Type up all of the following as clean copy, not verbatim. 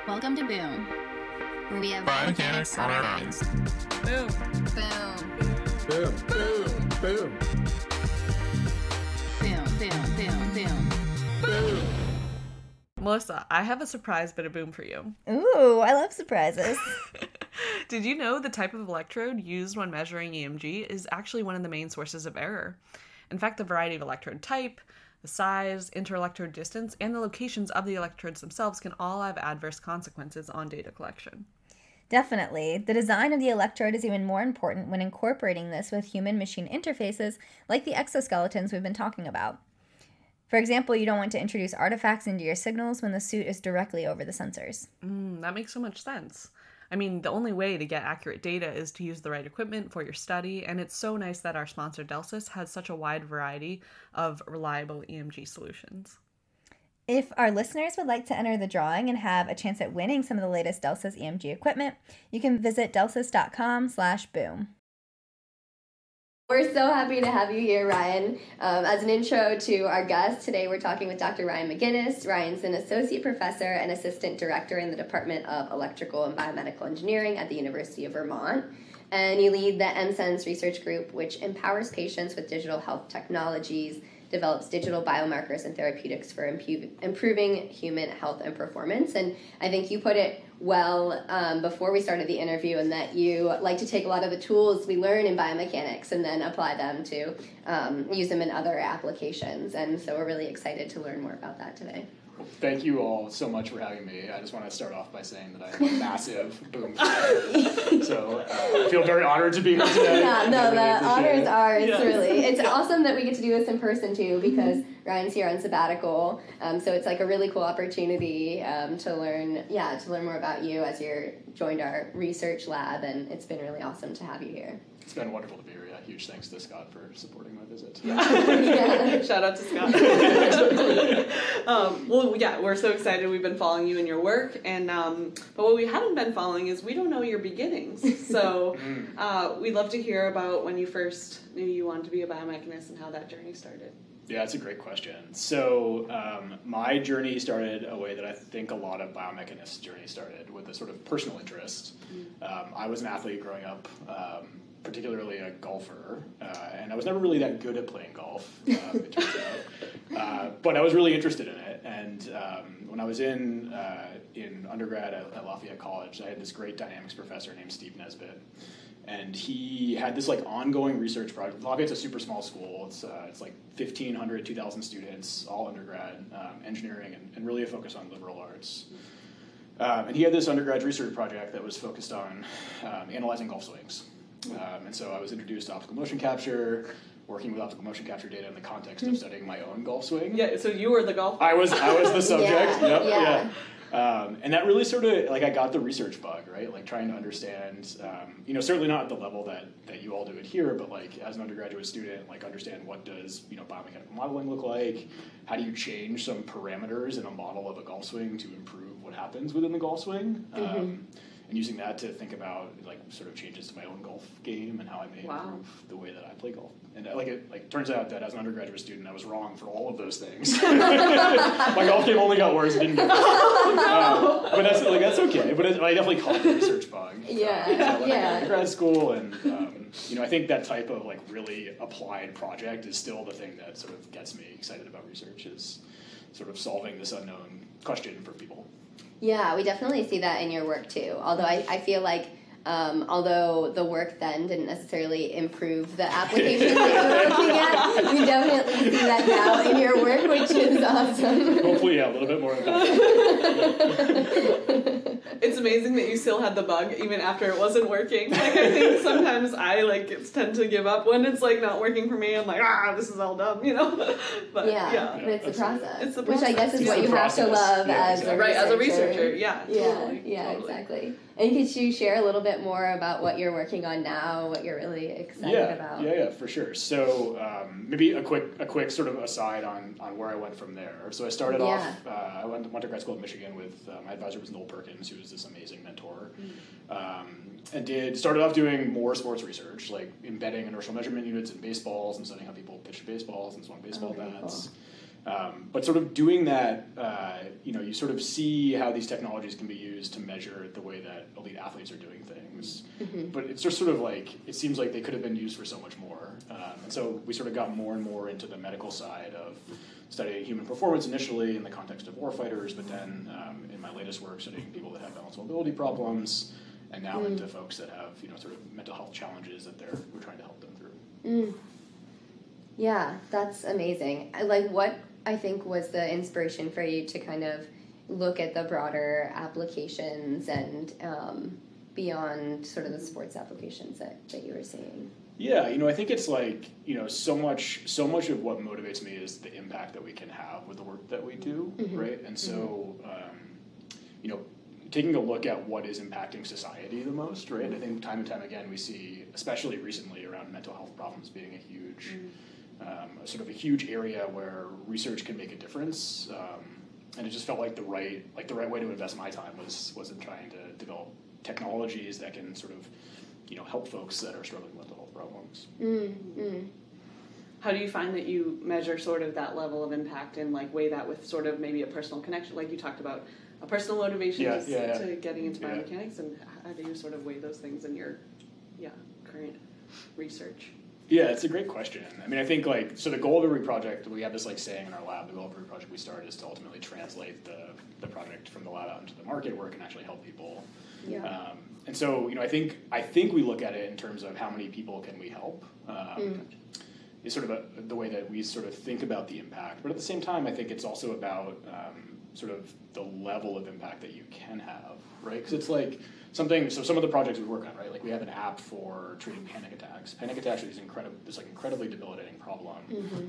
Welcome to Boom, where we have Biomechanics on our minds. Boom. Boom. Boom, boom, boom. Boom, boom, boom, boom. Boom. Melissa, I have a surprise bit of boom for you. Ooh, I love surprises. Did you know the type of electrode used when measuring EMG is actually one of the main sources of error? In fact, the variety of electrode type, the size, inter-electrode distance, and the locations of the electrodes themselves can all have adverse consequences on data collection. Definitely. The design of the electrode is even more important when incorporating this with human-machine interfaces like the exoskeletons we've been talking about. For example, you don't want to introduce artifacts into your signals when the suit is directly over the sensors. That makes so much sense. I mean, the only way to get accurate data is to use the right equipment for your study, and it's so nice that our sponsor, Delsys, has such a wide variety of reliable EMG solutions. If our listeners would like to enter the drawing and have a chance at winning some of the latest Delsys EMG equipment, you can visit delsys.com/boom. We're so happy to have you here, Ryan. As an intro to our guest, today we're talking with Dr. Ryan McGinnis. Ryan's an associate professor and assistant director in the Department of Electrical and Biomedical Engineering at the University of Vermont. And you lead the MSense research group, which empowers patients with digital health technologies, develops digital biomarkers and therapeutics for improving human health and performance. And I think you put it well before we started the interview, and that you like to take a lot of the tools we learn in biomechanics and then apply them to use them in other applications. And so we're really excited to learn more about that today. Thank you all so much for having me. I just want to start off by saying that I am a massive Boom fan. So I feel very honored to be here today. Yeah, no, the honor is ours, Yes. really. It's awesome that we get to do this in person, too, because Ryan's here on sabbatical. So it's like a really cool opportunity to learn more about you as you're joined our research lab, and it's been really awesome to have you here. It's been wonderful to be here. Yeah, huge thanks to Scott for supporting my visit. Yeah. Shout out to Scott. We're so excited. We've been following you in your work, and but what we haven't been following is we don't know your beginnings. So we'd love to hear about when you first knew you wanted to be a biomechanist and how that journey started. Yeah, that's a great question. So my journey started a way that I think a lot of biomechanists' journey started, with a sort of personal interest. I was an athlete growing up, particularly a golfer, and I was never really that good at playing golf, it turns out. But I was really interested in it, and when I was in undergrad at Lafayette College, I had this great dynamics professor named Steve Nesbitt. And he had this like ongoing research project. Lafayette's a super small school. It's like 1,500, 2,000 students, all undergrad, engineering, and really a focus on liberal arts. And he had this undergrad research project that was focused on analyzing golf swings. And so I was introduced to optical motion capture, working with optical motion capture data in the context of studying my own golf swing. Yeah, so you were the golfer. I was the subject. Yeah, Yep, yeah. And that really sort of, like, I got the research bug, right? Like, trying to understand, certainly not at the level that you all do it here, but, like, as an undergraduate student, like, understand what does, biomechanical modeling look like? How do you change some parameters in a model of a golf swing to improve what happens within the golf swing? And using that to think about, like, sort of changes to my own golf game and how I may improve the way that I play golf. And it turns out that as an undergraduate student, I was wrong for all of those things. My golf game only got worse. It didn't get worse. But that's okay. But I definitely caught the research bug. Yeah. Grad school, and I think that type of like really applied project is still the thing that sort of gets me excited about research, is sort of solving this unknown question for people. Yeah, we definitely see that in your work too. Although I feel like, although the work then didn't necessarily improve the application that you were looking at, we definitely see that now in your work, which is awesome. Hopefully, yeah, a little bit more of that. It's amazing that you still had the bug even after it wasn't working. Like, I think sometimes I tend to give up when it's like not working for me. I'm like, this is all dumb, But but it's the process. It's the process. Which I guess is It's what the you have to process. love as a researcher. Right, as a researcher, yeah. Yeah, exactly. And could you share a little bit more about what you're working on now, what you're really excited about? Yeah, for sure. So maybe a quick sort of aside on where I went from there. So I started off, I went to grad school in Michigan with, my advisor was Noel Perkins, who was this amazing mentor. And started off doing more sports research, like embedding inertial measurement units in baseballs and studying how people pitch baseballs and swung baseball bats. Cool. But sort of doing that, you sort of see how these technologies can be used to measure the way that elite athletes are doing things. But it's just sort of like, it seems like they could have been used for so much more. And so we sort of got more and more into the medical side of studying human performance initially in the context of warfighters, but then in my latest work studying people that have balance mobility problems, and now into folks that have sort of mental health challenges that we're trying to help them through. Yeah, that's amazing. Like, what I think was the inspiration for you to kind of look at the broader applications and beyond sort of the sports applications that you were seeing? Yeah, I think it's like, so much of what motivates me is the impact that we can have with the work that we do, right? And so, taking a look at what is impacting society the most, right? I think time and time again we see, especially recently, around mental health problems being a huge, sort of a huge area where research can make a difference. And it just felt like the right way to invest my time was in trying to develop technologies that can sort of, help folks that are struggling with mental health problems. How do you find that you measure sort of that level of impact and like weigh that with sort of maybe a personal connection? Like you talked about a personal motivation to getting into biomechanics, and how do you sort of weigh those things in your current research? Yeah, it's a great question. I mean, I think so the goal of every project, we have this saying in our lab, the goal of every project we start is to ultimately translate the project from the lab out into the market where it can actually help people. Yeah. And so, I think we look at it in terms of how many people can we help. Is sort of the way that we sort of think about the impact. But at the same time, I think it's also about sort of the level of impact that you can have, right? Because it's like some of the projects we work on, right? Like we have an app for treating panic attacks. Panic attacks are this incredibly debilitating problem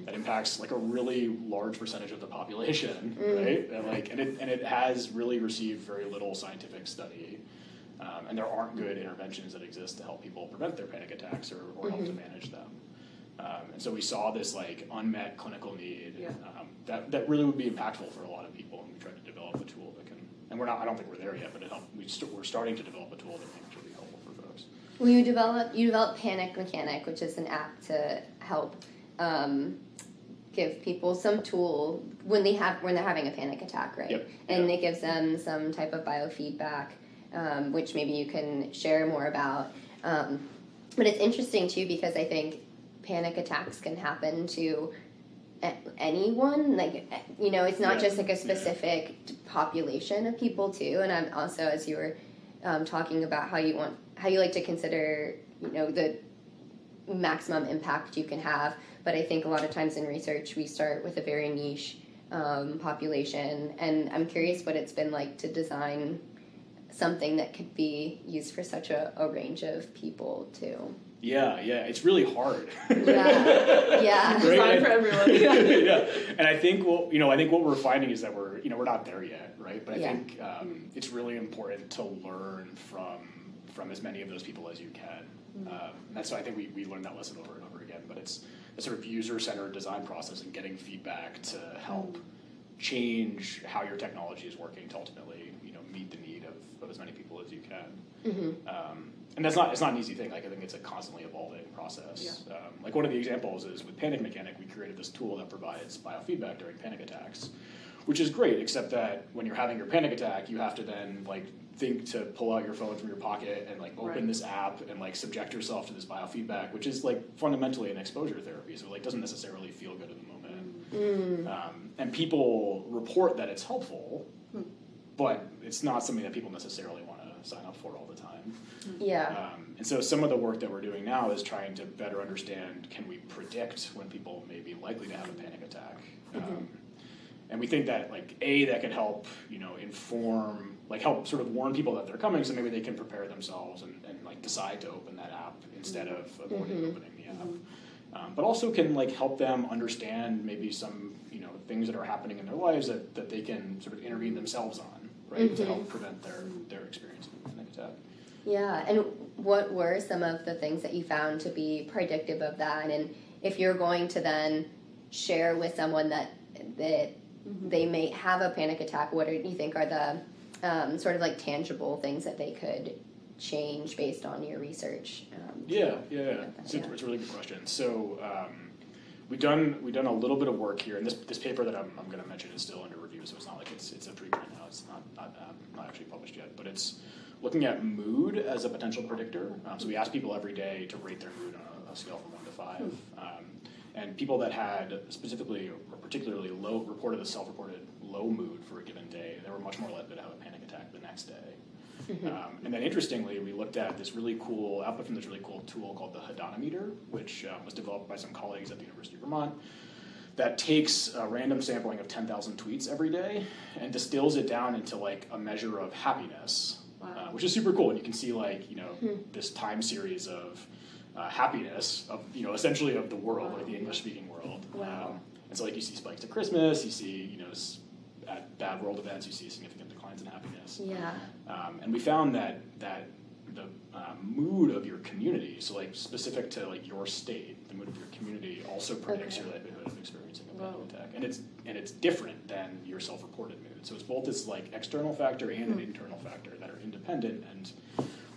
that impacts like a really large percentage of the population, right? And it has really received very little scientific study. And there aren't good interventions that exist to help people prevent their panic attacks or help to manage them. And so we saw this unmet clinical need that really would be impactful for a lot of people, and we tried to develop a tool that can. And I don't think we're there yet, but it helped. We're starting to develop a tool that can actually be helpful for folks. Well, you developed Panic Mechanic, which is an app to help give people some tool when they're having a panic attack, right? Yep. And it gives them some type of biofeedback, which maybe you can share more about. But it's interesting too because I think panic attacks can happen to anyone. It's not just a specific population of people too. And I'm also, as you were talking about how you like to consider, the maximum impact you can have. But I think a lot of times in research we start with a very niche population, and I'm curious what it's been like to design something that could be used for such a range of people too. Yeah, it's really hard. Yeah. Design for everyone. Yeah, and I think what we're finding is that we're not there yet, right? But I think it's really important to learn from as many of those people as you can. That's why I think we learned that lesson over and over again. But it's a sort of user-centered design process and getting feedback to help change how your technology is working to ultimately meet the need of as many people as you can. And it's not an easy thing. I think it's a constantly evolving process. Yeah. One of the examples is with Panic Mechanic, we created this tool that provides biofeedback during panic attacks, which is great, except that when you're having your panic attack, you have to then think to pull out your phone from your pocket and open this app and subject yourself to this biofeedback, which is fundamentally an exposure therapy, so it doesn't necessarily feel good in the moment. And people report that it's helpful, but it's not something that people necessarily want to sign up for all the time. Yeah. And so some of the work that we're doing now is trying to better understand, can we predict when people may be likely to have a panic attack? And we think that that can help, inform, help sort of warn people that they're coming, so maybe they can prepare themselves and decide to open that app instead of avoiding opening the app. But also can help them understand maybe some things that are happening in their lives that they can sort of intervene themselves on, right, to help prevent their experience of a panic attack. Yeah, and what were some of the things that you found to be predictive of that? And if you're going to then share with someone that they may have a panic attack, what do you think are the sort of tangible things that they could change based on your research? It's a really good question. So we've done a little bit of work here, and this paper that I'm going to mention is still under review, so it's not like it's a preprint now. It's not actually published yet, but it's looking at mood as a potential predictor. So we ask people every day to rate their mood on a scale from 1 to 5. And people that had specifically or particularly low reported a self-reported low mood for a given day, they were much more likely to have a panic attack the next day. And then interestingly, we looked at this really cool output from this really cool tool called the Hedonimeter, which was developed by some colleagues at the University of Vermont, that takes a random sampling of 10,000 tweets every day and distills it down into like a measure of happiness, which is super cool. And you can see like, this time series of happiness of, essentially of the world, like the English-speaking world. And so like you see spikes at Christmas, you see, at bad world events, you see significant declines in happiness. Yeah. And we found that the mood of your community, so like specific to like your state, the mood of your community also predicts your likelihood of experiencing a panic attack. And it's different than your self-reported mood. So it's both this like external factor and an internal factor that are independent and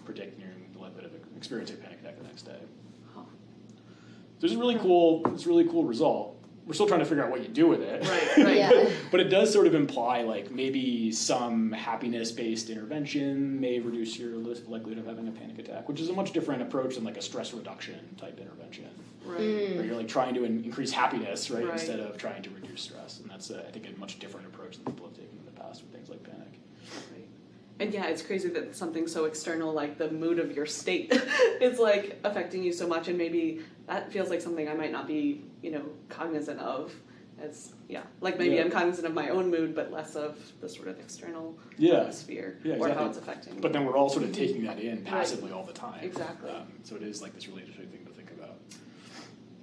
predict your likelihood of experiencing a panic attack the next day. So it's a really cool result. We're still trying to figure out what you do with it. Right. Yeah. But it does sort of imply like maybe some happiness-based intervention may reduce your likelihood of having a panic attack, which is a much different approach than like a stress reduction type intervention. Right. Where you're like trying to increase happiness, right, instead of trying to reduce stress. And that's, I think, a much different approach than people have taken in the past with things like panic. Right. And yeah, it's crazy that something so external like the mood of your state is like affecting you so much, and maybe that feels like something I might not be, cognizant of. As like maybe I'm cognizant of my own mood, but less of the sort of external sphere or how it's affecting me. But then we're all sort of taking that in passively all the time. Exactly. So it is like this really interesting thing to think about.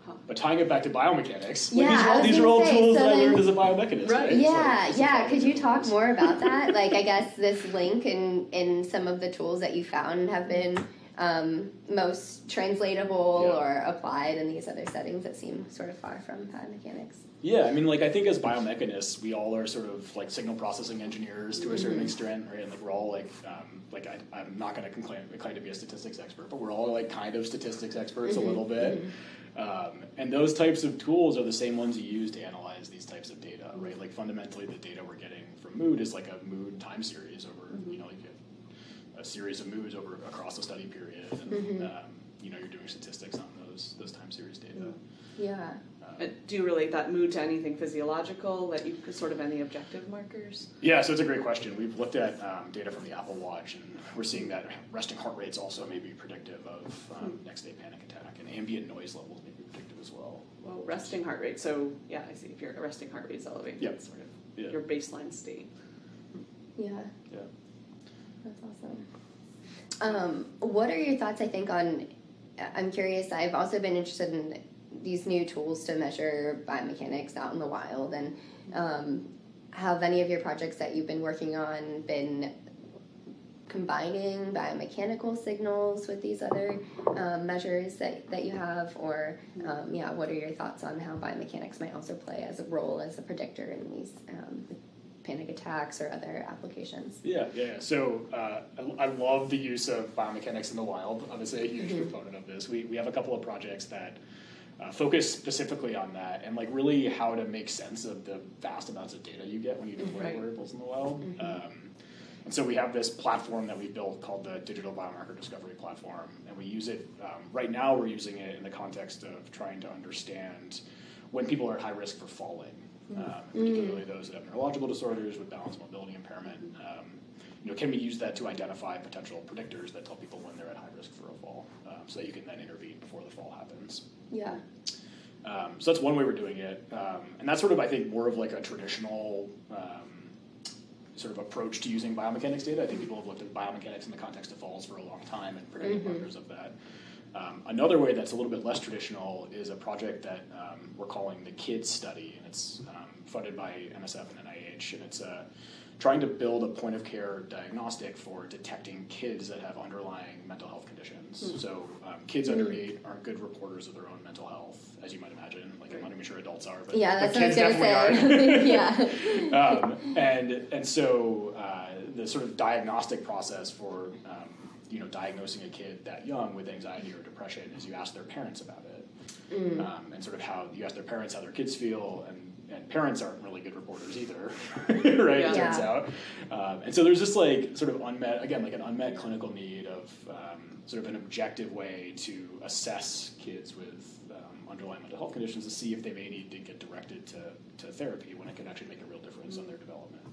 Huh. But tying it back to biomechanics, Yeah, these are all tools so that I then- learned as a biomechanist. Right? Yeah. Could you talk more about that? Like, I guess this link in some of the tools that you found have been most translatable or applied in these other settings that seem sort of far from biomechanics. Yeah, I mean, like, I think as biomechanists, we all are sort of like signal processing engineers to a certain extent, right? And like we're all like I'm not going to claim to be a statistics expert, but we're all like kind of statistics experts a little bit. And those types of tools are the same ones you use to analyze these types of data, right? Like fundamentally, the data we're getting from mood is like a mood time series over, like a series of moods over across a study period, and you're doing statistics on those time series data. Yeah. Do you relate that mood to anything physiological, that you could sort of any objective markers? Yeah, so it's a great question. We've looked at data from the Apple Watch, and we're seeing that resting heart rates also may be predictive of next day panic attack, and ambient noise levels may be predictive as well. Well, resting heart rate. So yeah, I see. If your resting heart rate is elevated, it's sort of your baseline state. Yeah. Yeah. That's awesome. What are your thoughts, I think, on... I'm curious, I've also been interested in these new tools to measure biomechanics out in the wild, and have any of your projects that you've been working on been combining biomechanical signals with these other measures that you have, or what are your thoughts on how biomechanics might also play as a role as a predictor in these panic attacks or other applications? Yeah. So I love the use of biomechanics in the wild. Obviously, a huge proponent of this. We have a couple of projects that focus specifically on that, and like really how to make sense of the vast amounts of data you get when you deploy variables in the wild. And so we have this platform that we built called the Digital Biomarker Discovery Platform, and we use it, right now we're using it in the context of trying to understand when people are at high risk for falling, particularly those that have neurological disorders with balance mobility impairment. Can we use that to identify potential predictors that tell people when they're at high risk for a fall, so that you can then intervene before the fall happens? Yeah. So that's one way we're doing it, and that's sort of, I think, more of like a traditional sort of approach to using biomechanics data. I think people have looked at biomechanics in the context of falls for a long time and predictive markers of that. Another way that's a little bit less traditional is a project that we're calling the KIDS study, and it's funded by NSF and NIH, and it's trying to build a point-of-care diagnostic for detecting kids that have underlying mental health conditions. So kids under 8 aren't good reporters of their own mental health, as you might imagine. Like, I'm not even sure adults are, but that's kids what I was definitely say. are. And so the sort of diagnostic process for diagnosing a kid that young with anxiety or depression is you ask their parents about it. and sort of how you ask their parents how their kids feel, and parents aren't really good reporters either, right? It turns out. And so there's this like sort of unmet clinical need of sort of an objective way to assess kids with underlying mental health conditions to see if they may need to get directed to therapy when it can actually make a real difference on their development.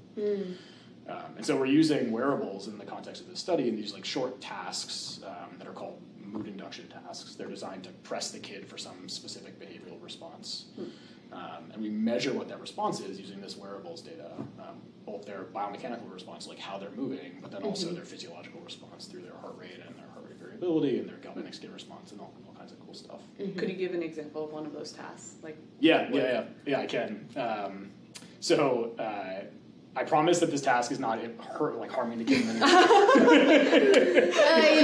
And so we're using wearables in the context of this study, and these like short tasks that are called mood induction tasks. They're designed to press the kid for some specific behavioral response. And we measure what that response is using this wearables data, both their biomechanical response, like how they're moving, but then also their physiological response through their heart rate and their heart rate variability and their galvanic state response and all kinds of cool stuff. Could you give an example of one of those tasks? Yeah, I can. I promise that this task is not harming the kid. You know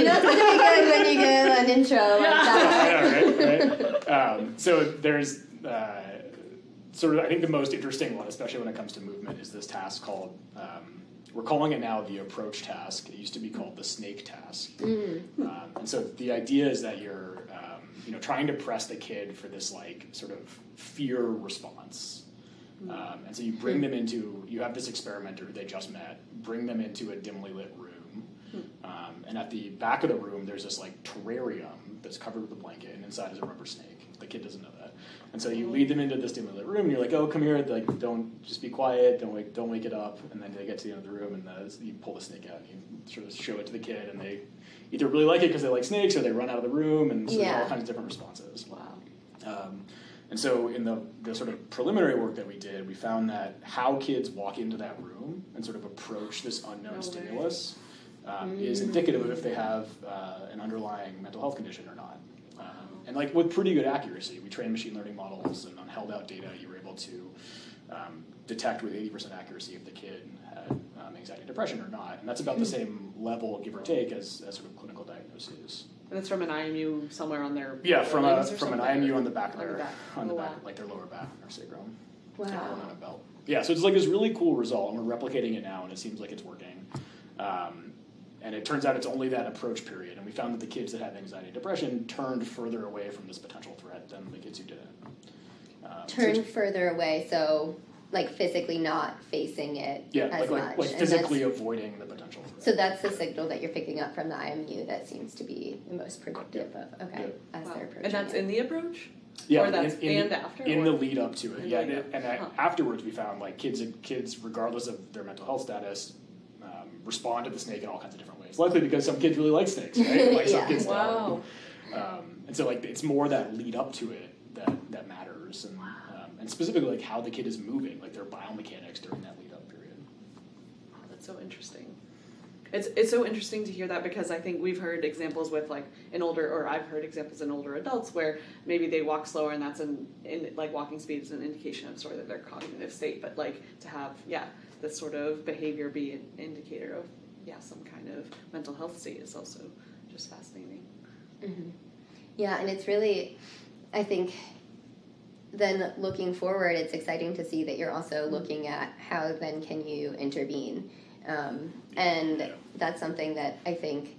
it's gonna be good when you give an intro like that. Right. So there's sort of, I think the most interesting one, especially when it comes to movement, is this task called, we're calling it now the approach task. It used to be called the snake task. And so the idea is that you're trying to press the kid for this like sort of fear response. And so you bring them you have this experimenter who they just met, bring them into a dimly lit room. And at the back of the room, there's this like terrarium that's covered with a blanket, and inside is a rubber snake. The kid doesn't know that. And so you lead them into this dimly lit room, and you're like, oh, come here, like, don't, just be quiet, don't wake it up. And then they get to the end of the room, and you pull the snake out, and you sort of show it to the kid, and they either really like it because they like snakes, or they run out of the room, and so there's all kinds of different responses. Wow. And so in the sort of preliminary work that we did, we found that how kids walk into that room and sort of approach this unknown stimulus is indicative of if they have an underlying mental health condition or not. And like with pretty good accuracy, we trained machine learning models, and on held out data, you were able to detect with 80% accuracy if the kid had anxiety and depression or not. And that's about the same level, give or take, as sort of clinical diagnoses. And it's from an IMU somewhere on their from an IMU on the back of their back. Like their lower back or sacrum. Wow. On a belt. Yeah, so it's like this really cool result, and we're replicating it now, and it seems like it's working. And it turns out it's only that approach period, and we found that the kids that had anxiety and depression turned further away from this potential threat than the kids who didn't. Further away, so like physically not facing it as much. Like physically avoiding the potential threat. So that's the signal that you're picking up from the IMU that seems to be the most predictive of, as they're approaching. And that's in the approach? Yeah, or that's after? In the lead up to it, afterwards we found like kids, regardless of their mental health status, respond to the snake in all kinds of different ways. Likely because some kids really like snakes, right? Like some kids don't. And so like it's more that lead up to it that matters, and specifically like how the kid is moving, like their biomechanics during that lead up period. Wow, that's so interesting. It's so interesting to hear that, because I think we've heard examples with like I've heard examples in older adults where maybe they walk slower, and that's in like walking speed is an indication of sort of their cognitive state, but like to have this sort of behavior be an indicator of some kind of mental health state is also just fascinating. Yeah, and it's really, I think, then looking forward, it's exciting to see that you're also looking at how then can you intervene. And that's something that I think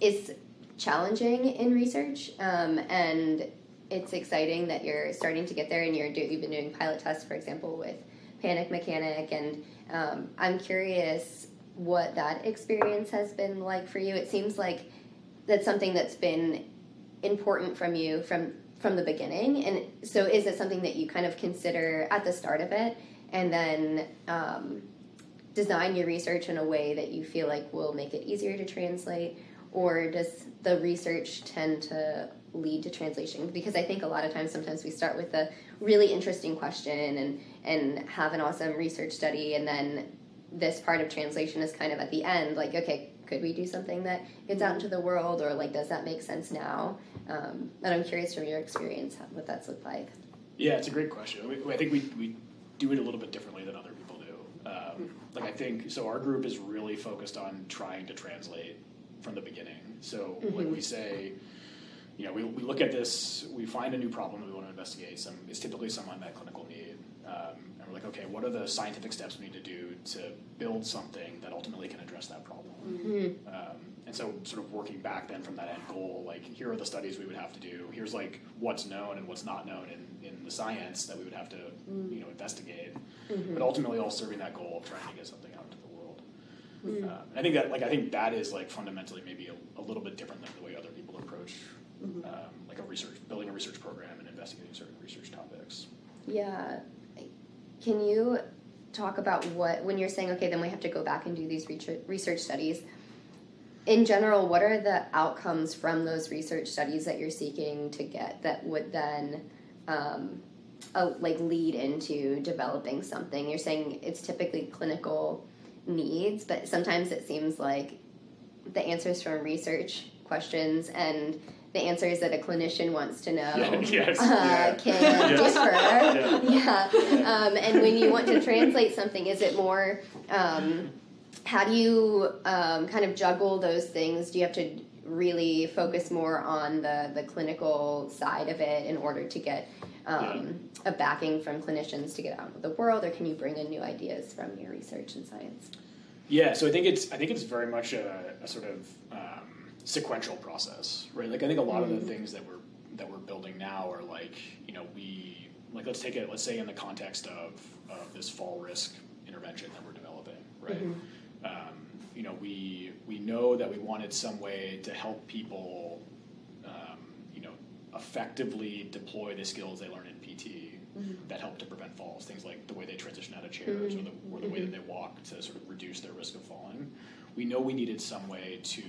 is challenging in research, and it's exciting that you're starting to get there, and you've been doing pilot tests, for example, with panic mechanic, and I'm curious what that experience has been like for you. It seems like that's something that's been important from you from the beginning, and so is it something that you kind of consider at the start of it, and then design your research in a way that you feel like will make it easier to translate, or does the research tend to lead to translation? Because I think a lot of times, sometimes we start with a really interesting question and have an awesome research study, and then this part of translation is kind of at the end, like, okay, could we do something that gets out into the world, or like, does that make sense now? And I'm curious from your experience what that's looked like. Yeah, it's a great question. I think we do it a little bit differently than other people do. I think, so our group is really focused on trying to translate from the beginning. So like we say, we look at this, we find a new problem that we want to investigate. It's typically some unmet clinical need. And we're like, okay, what are the scientific steps we need to do to build something that ultimately can address that problem? And And so sort of working back then from that end goal, like here are the studies we would have to do. Here's like what's known and what's not known in the science that we would have to investigate. But ultimately all serving that goal of trying to get something out into the world. I think that is like fundamentally maybe a little bit different than the way other people approach like building a research program and investigating certain research topics. Yeah. Can you talk about when you're saying, okay, then we have to go back and do these research studies, in general, what are the outcomes from those research studies that you're seeking to get that would then lead into developing something? You're saying it's typically clinical needs, but sometimes it seems like the answers from research questions and the answers that a clinician wants to know can differ. And when you want to translate something, is it more, how do you kind of juggle those things? Do you have to really focus more on the clinical side of it in order to get a backing from clinicians to get out into the world, or can you bring in new ideas from your research and science? Yeah, so I think it's very much a sort of sequential process, right? Like I think a lot of the things that we're building now are like, let's say in the context of this fall risk intervention that we're developing, right? We know that we wanted some way to help people effectively deploy the skills they learn in PT that help to prevent falls, things like the way they transition out of chairs or the way that they walk to sort of reduce their risk of falling. We know we needed some way to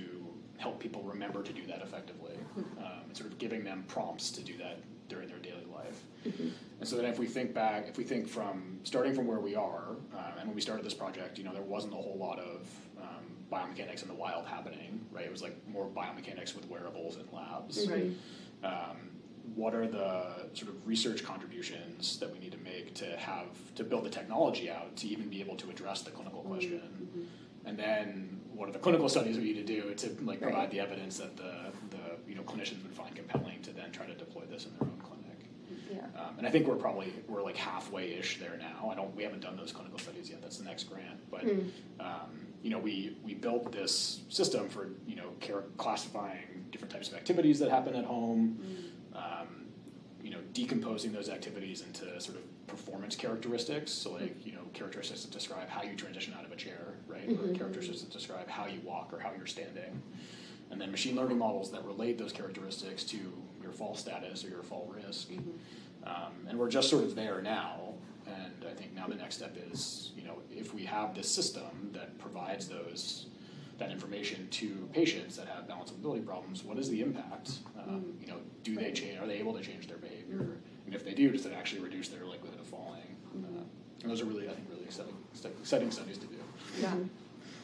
help people remember to do that effectively, and sort of giving them prompts to do that during their daily life. And so then if we think from starting from where we are, and when we started this project, there wasn't a whole lot of biomechanics in the wild happening, right? It was like more biomechanics with wearables and labs. Right. What are the sort of research contributions that we need to make to build the technology out to even be able to address the clinical question? And then what are the clinical studies we need to do to provide the evidence that the clinicians would find compelling to then try to deploy this in their own clinic? Yeah. And I think we're like halfway-ish there now. We haven't done those clinical studies yet. That's the next grant. But we built this system for classifying different types of activities that happen at home. Decomposing those activities into sort of performance characteristics. So characteristics that describe how you transition out of a chair, right? Or characteristics that describe how you walk or how you're standing. And then machine learning models that relate those characteristics to your fall status or your fall risk. And we're just sort of there now. And I think now the next step is, if we have this system that provides that information to patients that have balance and mobility problems, what is the impact? Do they change? Are they able to change their behavior? And if they do, does it actually reduce their likelihood of falling? And those are really exciting studies to do. Yeah.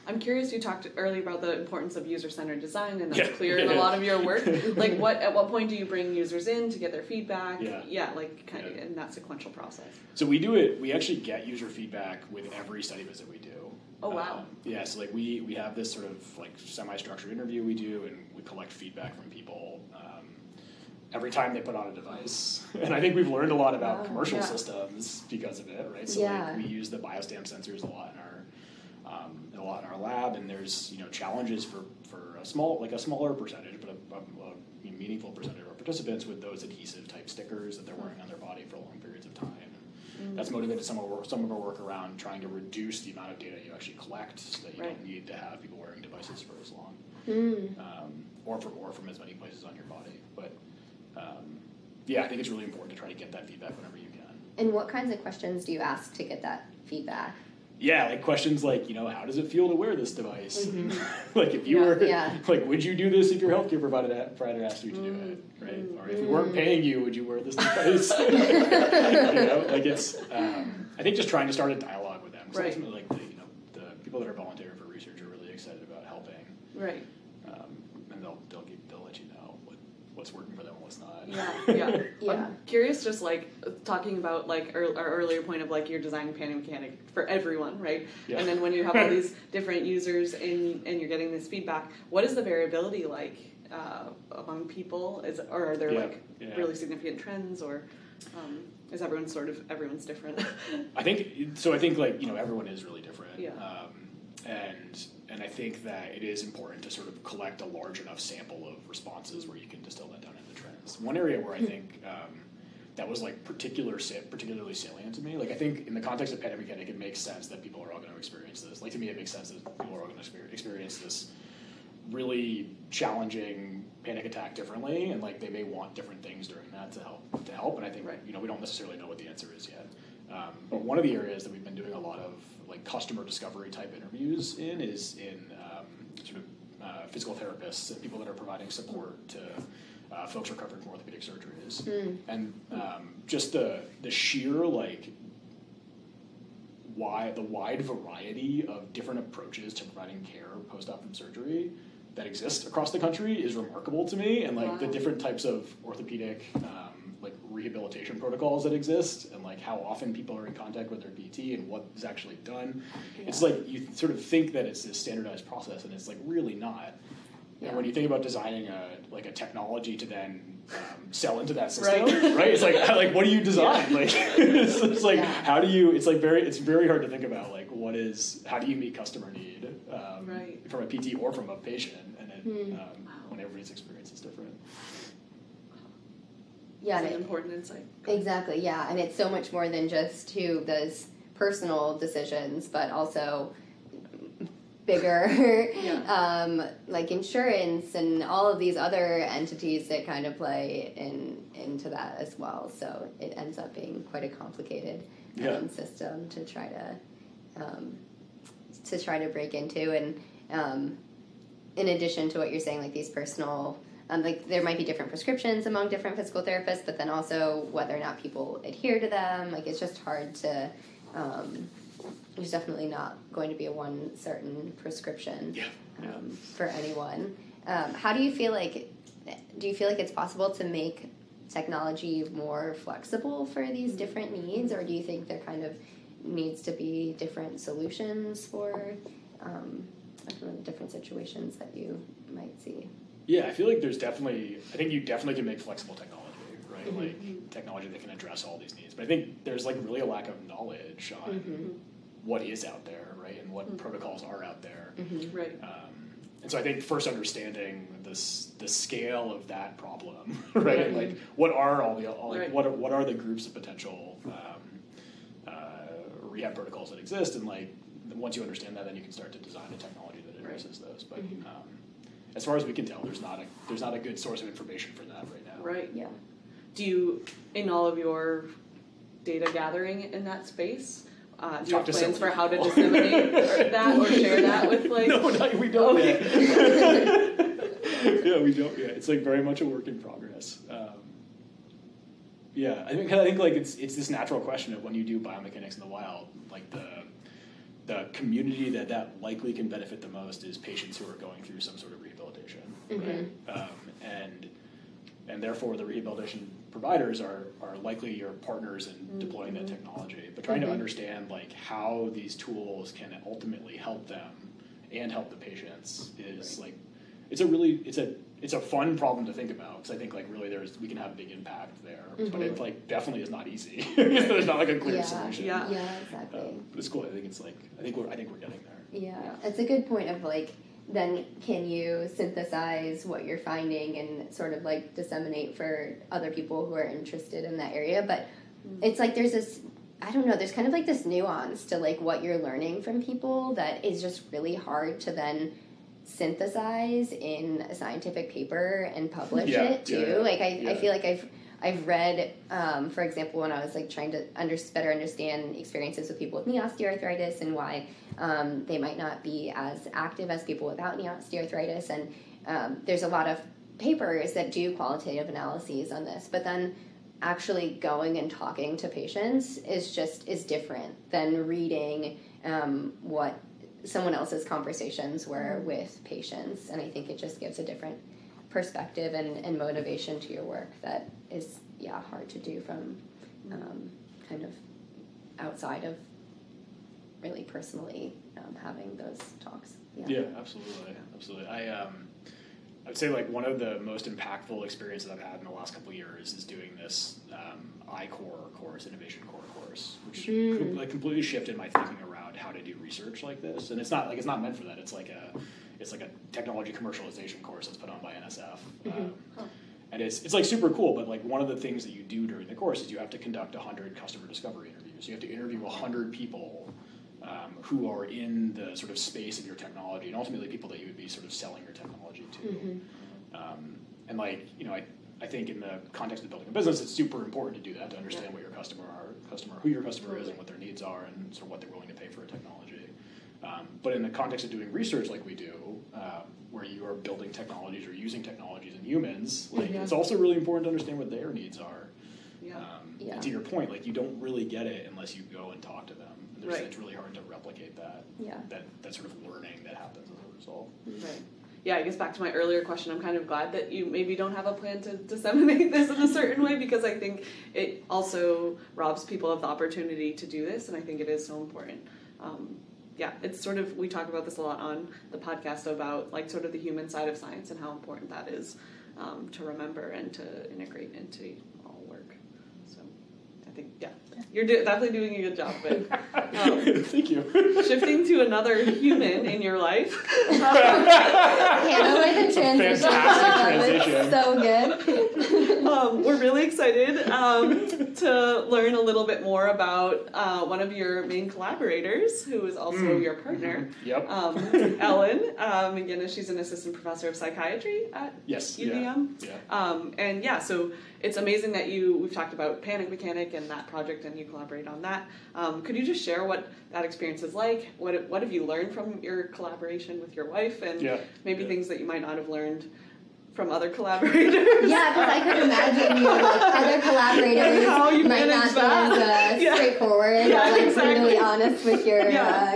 I'm curious, you talked earlier about the importance of user-centered design, and that's clear in a lot of your work. Like, at what point do you bring users in to get their feedback? Kind of in that sequential process. So we actually get user feedback with every study visit we do. Oh, wow. So like we have this sort of like semi-structured interview we do, and we collect feedback from people every time they put on a device. And I think we've learned a lot about commercial systems because of it, right? So like we use the biostamp sensors a lot in our lab, and there's challenges for a smaller percentage, but a meaningful percentage of our participants with those adhesive type stickers that they're wearing on their body for long periods of time. That's motivated some of our work around trying to reduce the amount of data you actually collect, so that you don't need to have people wearing devices for as long, or from as many places on your body. But I think it's really important to try to get that feedback whenever you can. And what kinds of questions do you ask to get that feedback? Yeah, like questions like, how does it feel to wear this device? Like if you were, like, would you do this if your healthcare provider asked you to do it, right? Or if we weren't paying you, would you wear this device? It's, I think just trying to start a dialogue with them. Because ultimately, like, the people that are volunteering for research are really excited about helping. Right. And they'll let you know what's working for them and what's not. I'm curious, just like talking about like our earlier point of like you're designing Biomechanics for everyone, right? And then when you have all these different users and you're getting this feedback, what is the variability like among people? Or are there really significant trends, or is everyone's different? I think like everyone is really different. And I think that it is important to sort of collect a large enough sample of responses where you can distill that down into trends. One area where I think that was like particularly salient to me, like I think in the context of pandemic, it makes sense that people are all going to experience this. Like to me, it makes sense that people are all going to experience this really challenging panic attack differently, and like they may want different things during that to help. And I think we don't necessarily know what the answer is yet. But one of the areas that we've been doing a lot of like customer discovery type interviews is in sort of physical therapists and people that are providing support to folks recovering from orthopedic surgeries, and just the sheer like the wide variety of different approaches to providing care post-op from surgery that exist across the country is remarkable to me, and like the different types of orthopedic like rehabilitation protocols that exist, and like how often people are in contact with their PT and what is actually done. It's like you sort of think that it's this standardized process, and it's like really not. And when you think about designing a technology to then sell into that system, right? It's like what do you design? Like it's like how do you? It's very hard to think about like how do you meet customer need from a PT or from a patient, and then when everybody's experience is different. Yeah, it's an important insight. Exactly. Yeah, and it's so much more than just who does personal decisions, but also bigger, like insurance and all of these other entities that kind of play into that as well. So it ends up being quite a complicated system to try to break into. And in addition to what you're saying, like these personal, like there might be different prescriptions among different physical therapists, but then also whether or not people adhere to them, like it's just hard to. There's definitely not going to be a one certain prescription for anyone. How do you feel like it's possible to make technology more flexible for these different needs, or do you think there kind of needs to be different solutions for different situations that you might see? Yeah, I feel like I think you definitely can make flexible technology, right? Like technology that can address all these needs. But I think there's like really a lack of knowledge on what is out there, right, and what protocols are out there, right. And so I think first understanding the scale of that problem, right, and like what are what are the groups of potential rehab protocols that exist, and like once you understand that, then you can start to design a technology that addresses those. But as far as we can tell, there's not a good source of information for that right now. Right. Yeah. Do you, in all of your data gathering in that space, do you have plans for how to disseminate that or share that with like? No, we don't yet. Yeah, we don't yet. It's like very much a work in progress. I think like it's this natural question of when you do biomechanics in the wild, like the community that likely can benefit the most is patients who are going through some sort of rehabilitation, right? And therefore the rehabilitation providers are likely your partners in deploying that technology, but trying to understand like how these tools can ultimately help them and help the patients is like it's a fun problem to think about, because I think like really we can have a big impact there, but it like definitely is not easy. There's not like a clear solution. Yeah, exactly. But it's cool. I think we're getting there. Yeah, it's a good point of like, then can you synthesize what you're finding and sort of like disseminate for other people who are interested in that area? But it's like there's this, I don't know, there's kind of like this nuance to like what you're learning from people that is just really hard to then synthesize in a scientific paper and publish it too. I feel like I've read, for example, when I was like trying to better understand experiences with people with knee osteoarthritis and why they might not be as active as people without knee osteoarthritis, and there's a lot of papers that do qualitative analyses on this, but then actually going and talking to patients is different than reading what someone else's conversations were with patients, and I think it just gives a different perspective and motivation to your work that is hard to do from kind of outside of really personally having those talks. Yeah, absolutely. I'd say like one of the most impactful experiences I've had in the last couple of years is doing this I-Core course, Innovation Core course, which like completely shifted my thinking around how to do research like this. And it's not meant for that. It's like a technology commercialization course that's put on by NSF. And it's like super cool, but like one of the things that you do during the course is you have to conduct 100 customer discovery interviews. You have to interview 100 people who are in the sort of space of your technology, and ultimately people that you would be sort of selling your technology to. And like, you know, I think in the context of building a business, it's super important to do that, to understand what your who your customer is and what their needs are and sort of what they're willing to pay for a technology. But in the context of doing research like we do, where you are building technologies or using technologies in humans, like it's also really important to understand what their needs are. And to your point, like you don't really get it unless you go and talk to them. It's really hard to replicate that sort of learning that happens as a result. Right. Yeah, I guess back to my earlier question, I'm kind of glad that you maybe don't have a plan to disseminate this in a certain way, because I think it also robs people of the opportunity to do this, and I think it is so important. It's sort of, we talk about this a lot on the podcast about like sort of the human side of science and how important that is to remember and to integrate into all work. So I think, you're definitely doing a good job. But thank you. Shifting to another human in your life. Can't avoid the transition. Fantastic transition. So good. We're really excited to learn a little bit more about one of your main collaborators, who is also your partner. Yep. Ellen McGinnis. She's an assistant professor of psychiatry at UVM. So it's amazing that we've talked about Panic Mechanic and that project, and you collaborate on that. Could you just share what that experience is like? What have you learned from your collaboration with your wife, and maybe things that you might not have learned from other collaborators? Yeah, because I could imagine other collaborators might not be as straightforward, brutally honest with your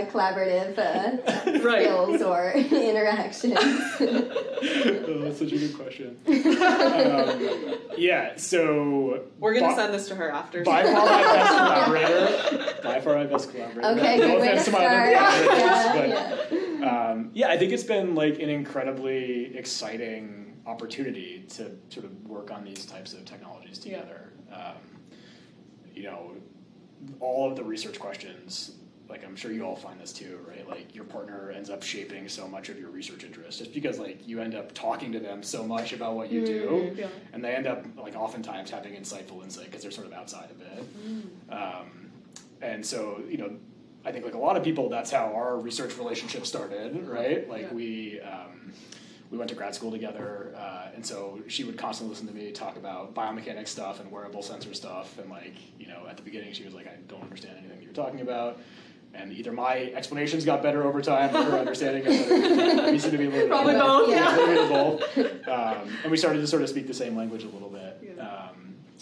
collaborative skills or interactions. That's such a good question. So we're going to send this to her after. By far my best collaborator. Okay, no good way offense to to my other collaborators, but I think it's been like an incredibly exciting opportunity to sort of work on these types of technologies together. All of the research questions, like I'm sure you all find this too, right? Like your partner ends up shaping so much of your research interest just because like you end up talking to them so much about what you do, and they end up like oftentimes having insightful insight because they're sort of outside of it. And so, I think like a lot of people, that's how our research relationship started, right? Like we went to grad school together, and so she would constantly listen to me talk about biomechanics stuff and wearable sensor stuff, and like, at the beginning she was like, I don't understand anything you're talking about, and either my explanations got better over time or her understanding got better. We seem to be a little probably both, and we started to sort of speak the same language a little bit.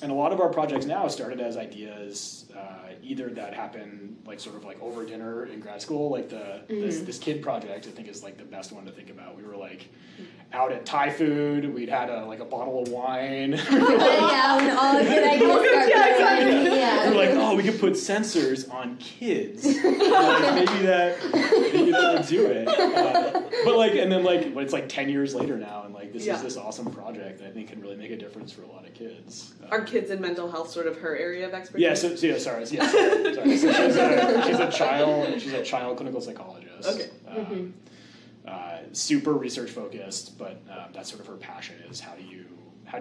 And a lot of our projects now started as ideas either that happened like sort of like over dinner in grad school, like this kid project I think is like the best one to think about. We were like out at Thai food, we'd had a bottle of wine. When all good ideas start We're like, oh, we could put sensors on kids. Maybe that would do it. But like, and then like, it's like 10 years later now, and like this is this awesome project that I think can really make a difference for a lot of kids. Are kids in mental health sort of her area of expertise? Sorry. So she's a child clinical psychologist. Okay. Super research focused, but that's sort of her passion is how do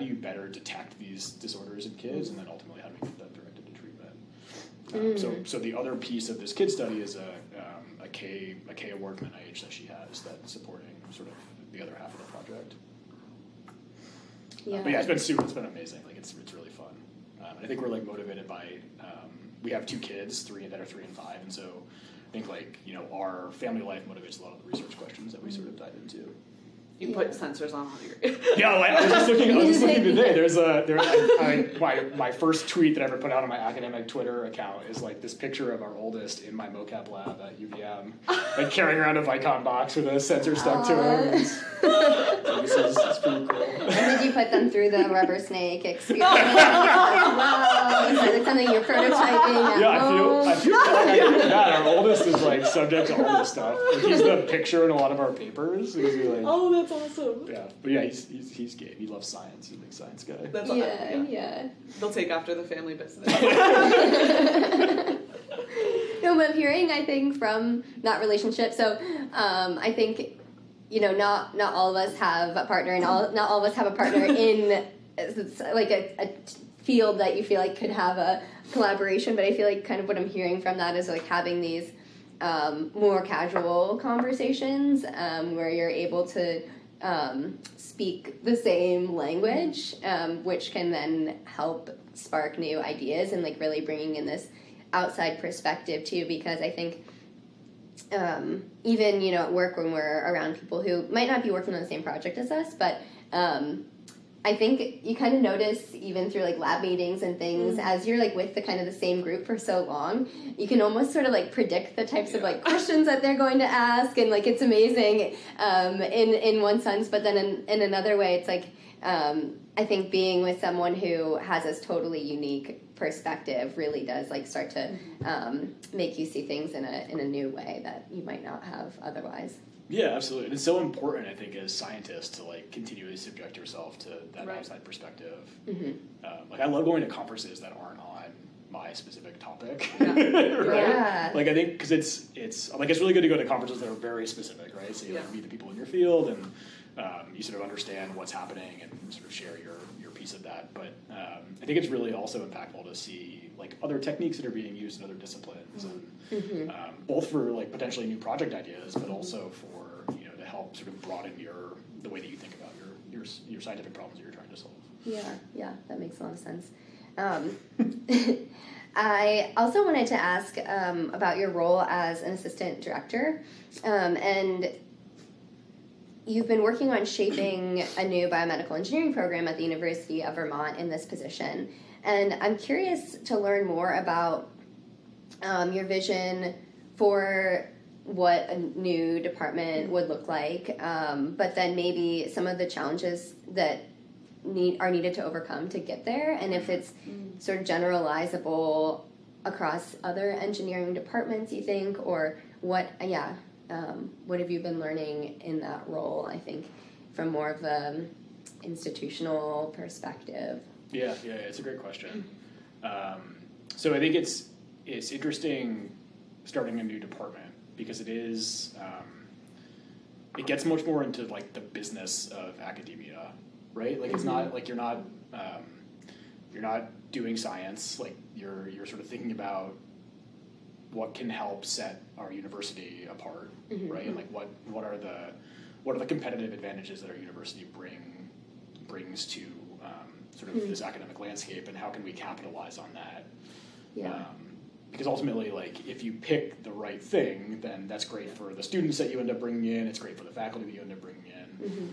you better detect these disorders in kids, and then ultimately how do we get them directed to treatment. So the other piece of this kid study is a K award from NIH that she has that's supporting sort of the other half of the project. But it's been amazing. Like it's really fun. I think we're like motivated by we have two kids, 3 and 5, and so I think like our family life motivates a lot of the research questions that we sort of dive into. You put sensors on all your... I was just looking today. My first tweet that I ever put out on my academic Twitter account is like this picture of our oldest in my mocap lab at UVM, like carrying around a Vicon box with a sensor stuck to it. It's pretty cool. And did you put them through the rubber snake experience? Wow, is it something you're prototyping? Yeah, I feel bad. Our oldest is like subject to all this stuff. Like, he's the picture in a lot of our papers. He's like, Oh, that's awesome. yeah, but yeah, he's game. He loves science. He's a big science guy. That's Yeah. They'll take after the family business. No, but I'm hearing, I think, from that relationship. So, I think, not all of us have a partner, and not all of us have a partner in like a field that you feel like could have a collaboration. But I feel like kind of what I'm hearing from that is like having these more casual conversations where you're able to speak the same language, which can then help spark new ideas and like really bringing in this outside perspective too, because I think even at work when we're around people who might not be working on the same project as us, but I think you kind of notice even through like lab meetings and things, as you're like with the kind of the same group for so long, you can almost sort of like predict the types of like questions that they're going to ask, and like it's amazing in one sense, but then in another way it's like I think being with someone who has this totally unique perspective really does like start to make you see things in a new way that you might not have otherwise. Yeah, absolutely. And it's so important, I think, as scientists to like continually subject yourself to that outside perspective. Like I love going to conferences that aren't on my specific topic. Right? Yeah. Like I think because it's like it's really good to go to conferences that are very specific, right? So you like, meet the people in your field and you sort of understand what's happening and sort of share your piece of that. But I think it's really also impactful to see like other techniques that are being used in other disciplines, and both for like potentially new project ideas, but also for to help sort of broaden the way that you think about your scientific problems that you're trying to solve. Yeah, that makes a lot of sense. I also wanted to ask about your role as an assistant director, and you've been working on shaping a new biomedical engineering program at the University of Vermont in this position. And I'm curious to learn more about your vision for what a new department would look like, but then maybe some of the challenges that are needed to overcome to get there, and if it's sort of generalizable across other engineering departments, you think, or what have you been learning in that role, I think, from more of an institutional perspective? Yeah, it's a great question. So I think it's interesting starting a new department because it is, it gets much more into like the business of academia, right? Like it's not like you're not doing science, like you're sort of thinking about what can help set our university apart, right? And like what are the competitive advantages that our university brings to sort of this academic landscape, and how can we capitalize on that? Because ultimately, like if you pick the right thing, then that's great for the students that you end up bringing in. It's great for the faculty that you end up bringing in.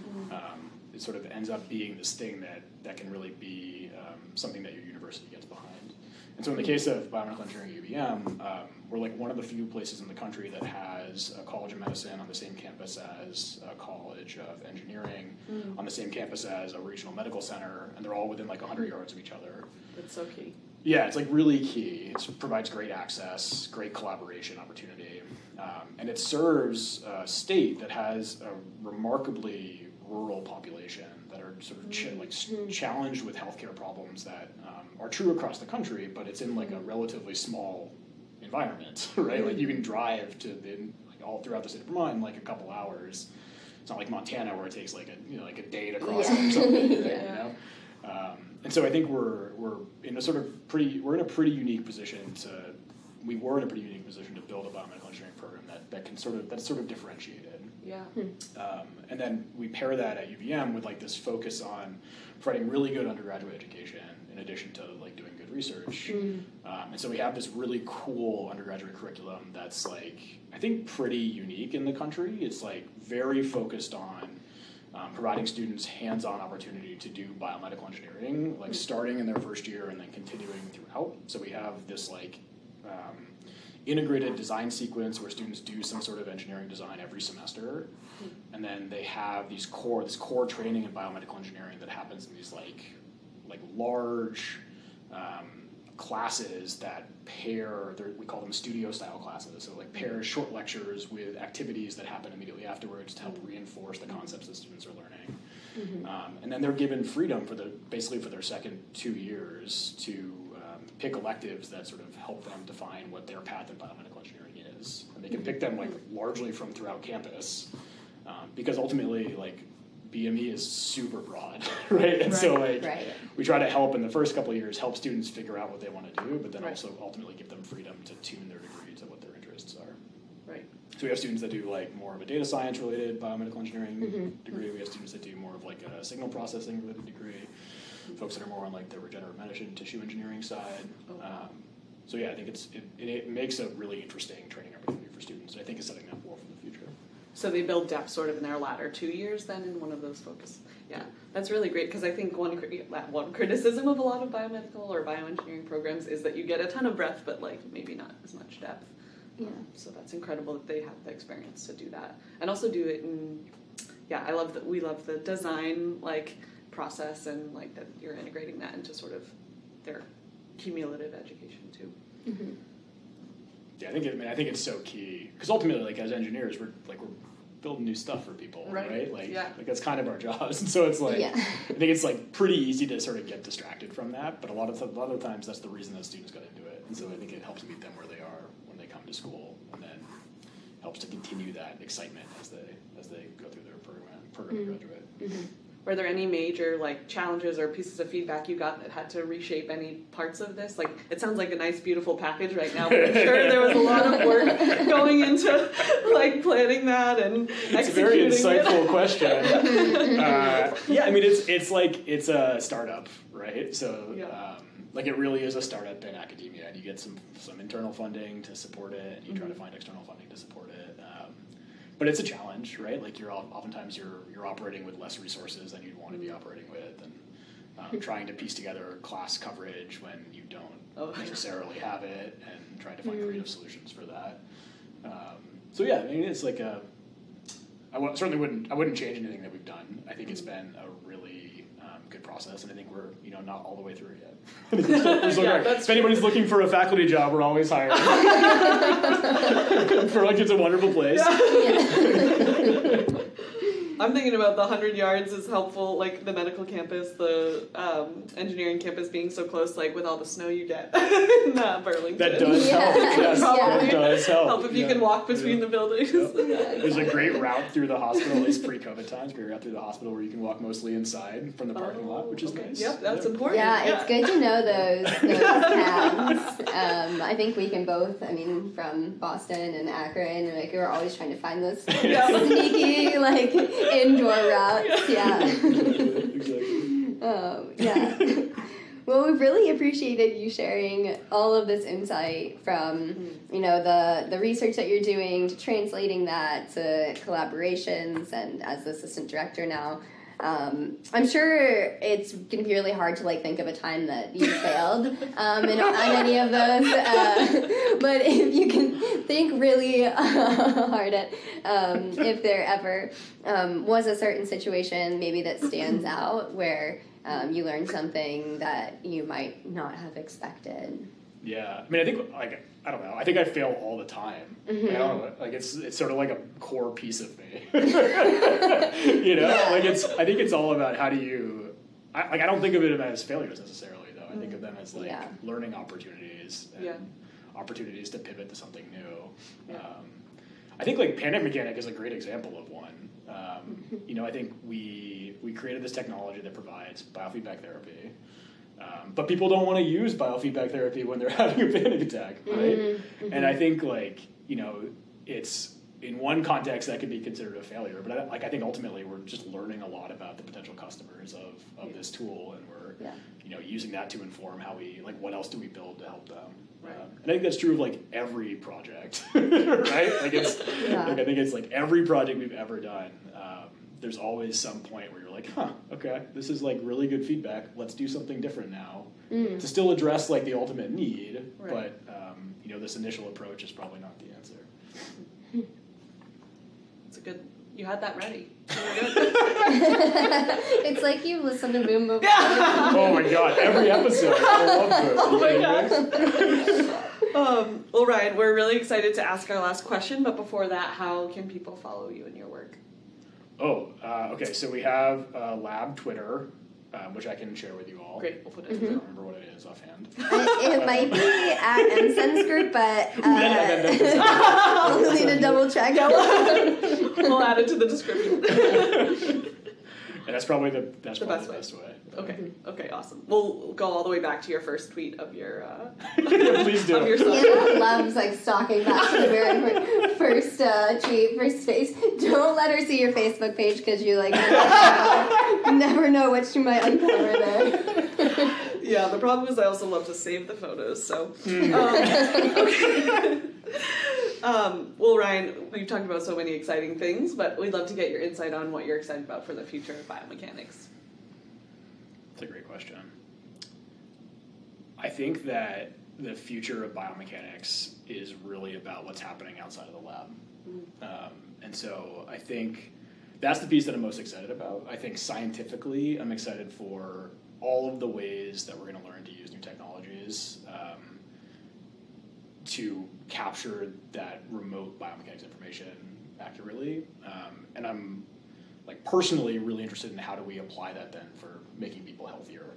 It sort of ends up being this thing that can really be something that your university gets behind. And so in the case of biomedical engineering at UVM, we're like one of the few places in the country that has a college of medicine on the same campus as a college of engineering, on the same campus as a regional medical center, and they're all within like 100 yards of each other. That's so key. Yeah, it's like really key. It provides great access, great collaboration opportunity, and it serves a state that has a remarkably rural population that are sort of challenged with healthcare problems that are true across the country, but it's in like a relatively small environment, right? Like you can drive to all throughout the state of Vermont in like a couple hours. It's not like Montana where it takes like a day to cross it or something, right? And so I think we're in a pretty unique position to build a biomedical engineering program that's sort of differentiated. Yeah. And then we pair that at UVM with like this focus on providing really good undergraduate education in addition to like doing good research. And so we have this really cool undergraduate curriculum that's like I think pretty unique in the country. It's like very focused on providing students hands-on opportunity to do biomedical engineering, like starting in their first year and then continuing throughout. So we have this like integrated design sequence where students do some sort of engineering design every semester, and then they have this core training in biomedical engineering that happens in these like large classes that pair. We call them studio style classes. So like pair short lectures with activities that happen immediately afterwards to help reinforce the concepts that students are learning. And then they're given freedom for their second 2 years to pick electives that sort of help them define what their path in biomedical engineering is. And they can pick them like largely from throughout campus, because ultimately like BME is super broad, right? And so like we try to help in the first couple of years help students figure out what they want to do, but then also ultimately give them freedom to tune their degree to what their interests are. Right. So we have students that do like more of a data science related biomedical engineering degree. We have students that do more of like a signal processing related degree. Folks that are more on like the regenerative medicine, tissue engineering side. So yeah, I think it makes a really interesting training opportunity for students, and I think it's setting them up well for the future. So they build depth sort of in their latter 2 years then in one of those focus. Yeah, that's really great because I think one criticism of a lot of biomedical or bioengineering programs is that you get a ton of breadth but like maybe not as much depth. Yeah. So that's incredible that they have the experience to do that. And also do it in, we love the design like process and like that you're integrating that into sort of their cumulative education too. Yeah, I think it's so key because ultimately, like as engineers, we're building new stuff for people, right? Like that's kind of our jobs, and so it's like I think it's like pretty easy to sort of get distracted from that. But a lot of times, that's the reason that students got into it, and so I think it helps meet them where they are when they come to school, and then helps to continue that excitement as they go through their program and graduate. Were there any major like challenges or pieces of feedback you got that had to reshape any parts of this? Like it sounds like a nice, beautiful package right now, but I'm sure there was a lot of work going into like planning that and executing it. It's a very insightful question. I mean it's a startup, right? So like it really is a startup in academia, and you get some internal funding to support it, and you try to find external funding to support it. But it's a challenge, right? Like oftentimes you're operating with less resources than you'd want to be operating with, and trying to piece together class coverage when you don't necessarily have it, and trying to find creative solutions for that. So yeah, I mean it's like I wouldn't change anything that we've done. I think it's been a really good process, and I think we're not all the way through it yet. If anybody's looking for a faculty job, we're always hiring. For like it's a wonderful place. I'm thinking about the 100 yards is helpful, like the medical campus, the engineering campus being so close, like with all the snow you get in Burlington. That does help. Yes, that does help. If you can walk between the buildings. There's a great route through the hospital, at least pre-COVID times, great route through the hospital where you can walk mostly inside from the parking lot, which is nice. Yep, that's important. Yeah, it's good to know those paths. I think we can both, from Boston and Akron, and we're always trying to find those sneaky, like, indoor routes. Exactly. Well, we've really appreciated you sharing all of this insight from, the research that you're doing to translating that to collaborations, and as the assistant director now. I'm sure it's going to be really hard to think of a time that you failed on any of those. But if you can think really hard at if there ever was a certain situation maybe that stands out where you learned something that you might not have expected. Yeah, I think I don't know. I think I fail all the time. I don't know. It's sort of like a core piece of me. I think it's all about how do you. I don't think of it as failures necessarily, though. I think of them as learning opportunities and opportunities to pivot to something new. I think Panic Mechanic is a great example of one. I think we created this technology that provides biofeedback therapy. But people don't want to use biofeedback therapy when they're having a panic attack, right? And I think it's in one context that could be considered a failure, but I think ultimately we're just learning a lot about the potential customers of this tool, and we're using that to inform how we what else do we build to help them. Right. And I think that's true of every project, right? I think it's every project we've ever done. There's always some point where you're okay, this is really good feedback. Let's do something different now to still address the ultimate need, but this initial approach is probably not the answer. It's a good. You had that ready. It's like you listened to Boom before. Oh my god, every episode. I love Boom. Oh my gosh. Well, Ryan, we're really excited to ask our last question, but before that, how can people follow you in your work? Okay, so we have lab Twitter, which I can share with you all. Great, we'll put it I in don't remember what it is offhand. It might be at MSen's group, but we'll need to double check. We'll add it to the description. And that's probably the best way. Okay, awesome. We'll go all the way back to your first tweet of your Yeah, please do. of your Hannah loves stalking back to the very first tweet, first face. Don't let her see your Facebook page because you never know what she might uncover there. Yeah, the problem is I also love to save the photos, so okay. Well, Ryan, we've talked about so many exciting things, but we'd love to get your insight on what you're excited about for the future of biomechanics. That's a great question. I think that the future of biomechanics is really about what's happening outside of the lab. And so I think that's the piece that I'm most excited about. I think scientifically, I'm excited for all of the ways that we're going to learn to use new technologies to capture that remote biomechanics information accurately. And I'm personally really interested in how do we apply that then for making people healthier.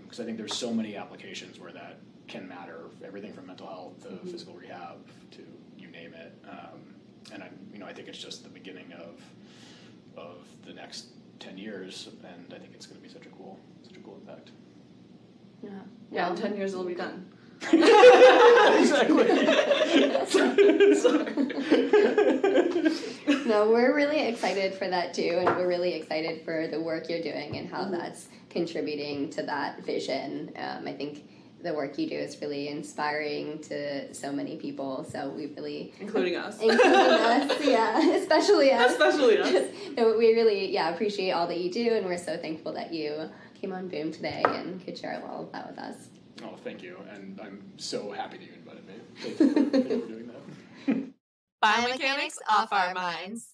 Because I think there's so many applications where that can matter, everything from mental health to physical rehab to you name it. And I think it's just the beginning of the next 10 years, and I think it's going to be such a cool impact. Yeah, in 10 years it'll be done. Exactly. No, we're really excited for that too, and we're really excited for the work you're doing and how that's contributing to that vision. I think the work you do is really inspiring to so many people, so we really... Including us. Yeah, especially us. Especially us. So we really, appreciate all that you do, and we're so thankful that you came on Boom today and could share all of that with us. Oh, thank you, and I'm so happy that you invited me. Thank you for doing that. Biomechanics off our minds.